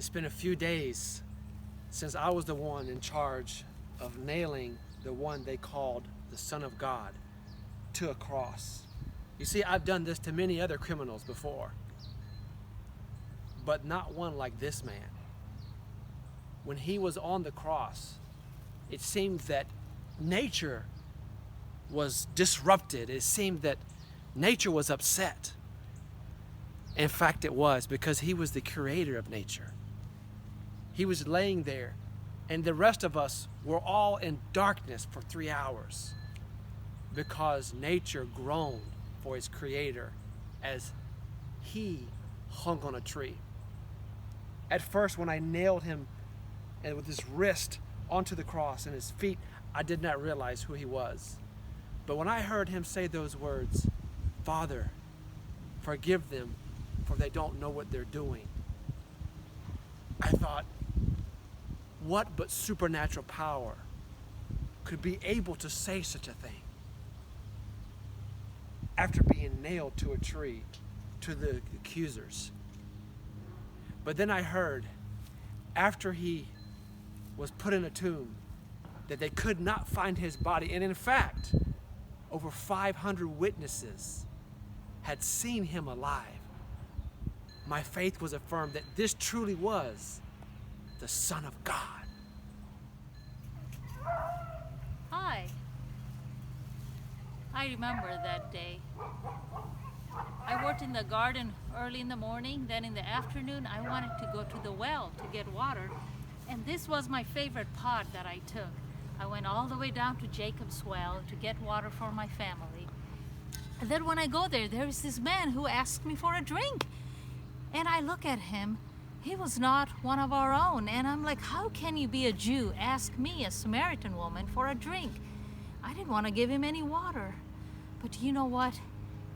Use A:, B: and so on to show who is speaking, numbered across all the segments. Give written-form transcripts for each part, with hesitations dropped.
A: It's been a few days since I was the one in charge of nailing the one they called the Son of God to a cross. You see, I've done this to many other criminals before, but not one like this man. When he was on the cross, it seemed that nature was disrupted. It seemed that nature was upset. In fact, it was, because he was the creator of nature. He was laying there, and the rest of us were all in darkness for 3 hours because nature groaned for its creator as he hung on a tree. At first, when I nailed him and with his wrist onto the cross and his feet, I did not realize who he was. But when I heard him say those words, "Father, forgive them, for they don't know what they're doing," I thought, what but supernatural power could be able to say such a thing after being nailed to a tree to the accusers? But then I heard, after he was put in a tomb, that they could not find his body. And in fact, over 500 witnesses had seen him alive. My faith was affirmed that this truly was the Son of God.
B: Hi. I remember that day. I worked in the garden early in the morning, then in the afternoon I wanted to go to the well to get water, and this was my favorite pot that I took. I went all the way down to Jacob's well to get water for my family. And then when I go there, there is this man who asked me for a drink. And I look at him, he was not one of our own. And I'm like, how can you be a Jew, ask me, a Samaritan woman, for a drink? I didn't want to give him any water. But you know what?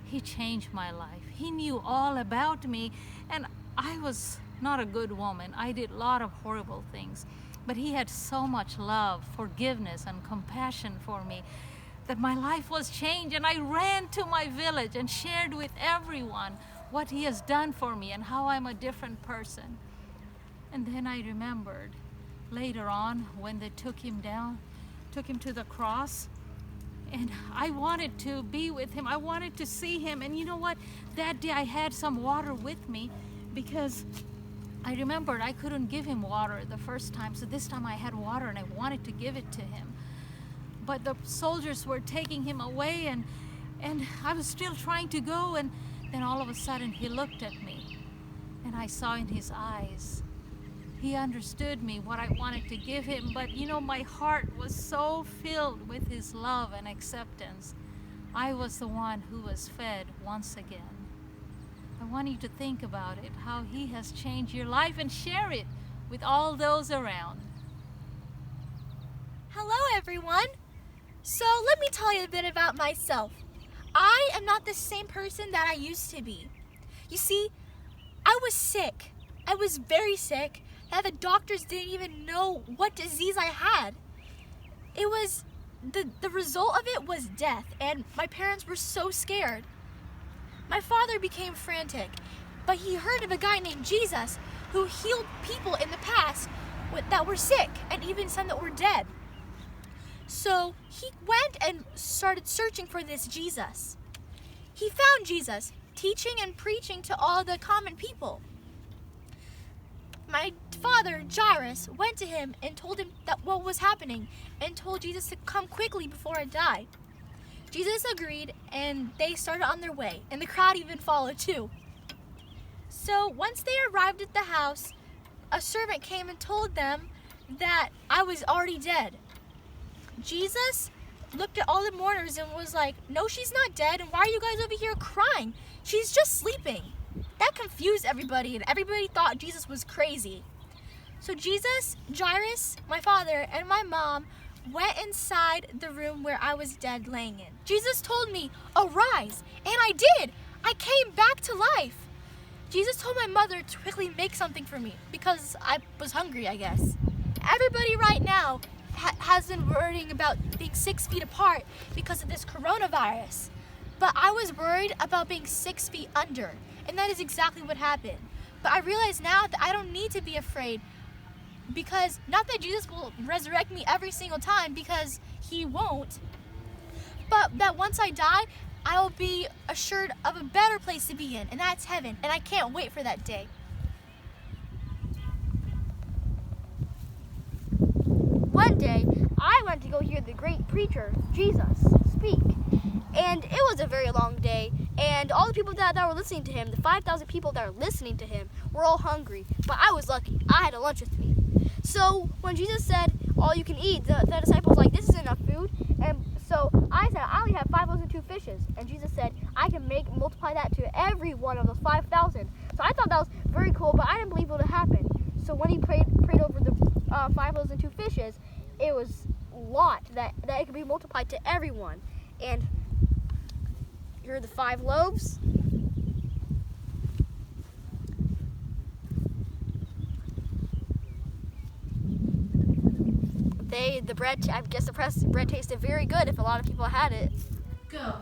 B: He changed my life. He knew all about me, and I was not a good woman. I did a lot of horrible things. But he had so much love, forgiveness, and compassion for me that my life was changed, and I ran to my village and shared with everyone what he has done for me and how I'm a different person. And then I remembered later on when they took him to the cross, and I wanted to be with him. I wanted to see him. And you know what? That day I had some water with me because I remembered I couldn't give him water the first time. So this time I had water and I wanted to give it to him. But the soldiers were taking him away, and I was still trying to go, and then all of a sudden he looked at me, and I saw in his eyes, he understood me, what I wanted to give him. But you know, my heart was so filled with his love and acceptance. I was the one who was fed once again. I want you to think about it, how he has changed your life, and share it with all those around.
C: Hello everyone! So let me tell you a bit about myself. I am not the same person that I used to be. You see, I was sick. I was very sick that the doctors didn't even know what disease I had. It was, the result of it was death, and my parents were so scared. My father became frantic, but he heard of a guy named Jesus who healed people in the past that were sick, and even some that were dead. So he went and started searching for this Jesus. He found Jesus teaching and preaching to all the common people. My father, Jairus, went to him and told him that what was happening and told Jesus to come quickly before it died. Jesus agreed, and they started on their way, and the crowd even followed too. So once they arrived at the house, a servant came and told them that I was already dead. Jesus looked at all the mourners and was like, "No, she's not dead, and why are you guys over here crying? She's just sleeping." That confused everybody, and everybody thought Jesus was crazy. So Jesus, Jairus, my father, and my mom went inside the room where I was dead laying in. Jesus told me, "Arise," and I did. I came back to life. Jesus told my mother to quickly make something for me because I was hungry, I guess. Everybody right now has been worrying about being 6 feet apart because of this coronavirus. But I was worried about being 6 feet under, and that is exactly what happened. But I realize now that I don't need to be afraid, because not that Jesus will resurrect me every single time, because he won't, but that once I die, I will be assured of a better place to be in, and that's heaven, and I can't wait for that day.
D: One day, I went to go hear the great preacher, Jesus, speak. And it was a very long day, and all the people that were listening to him, the 5,000 people that were listening to him, were all hungry. But I was lucky. I had a lunch with me. So when Jesus said, all you can eat, the disciples were like, this is enough food. And so I said, I only have 5 loaves and 2 fishes. And Jesus said, I can multiply that to every one of those 5,000. So I thought that was very cool, but I didn't believe it would happen. So when he prayed over the 5 loaves and 2 fishes, it was a lot that it could be multiplied to everyone. And here are the 5 loaves. The bread, I guess the bread tasted very good if a lot of people had it.
B: Go.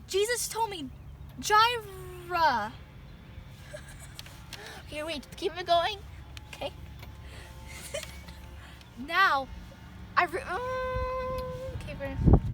C: Jesus told me, Gyra. Okay, wait, keep it going. Okay. Now, okay,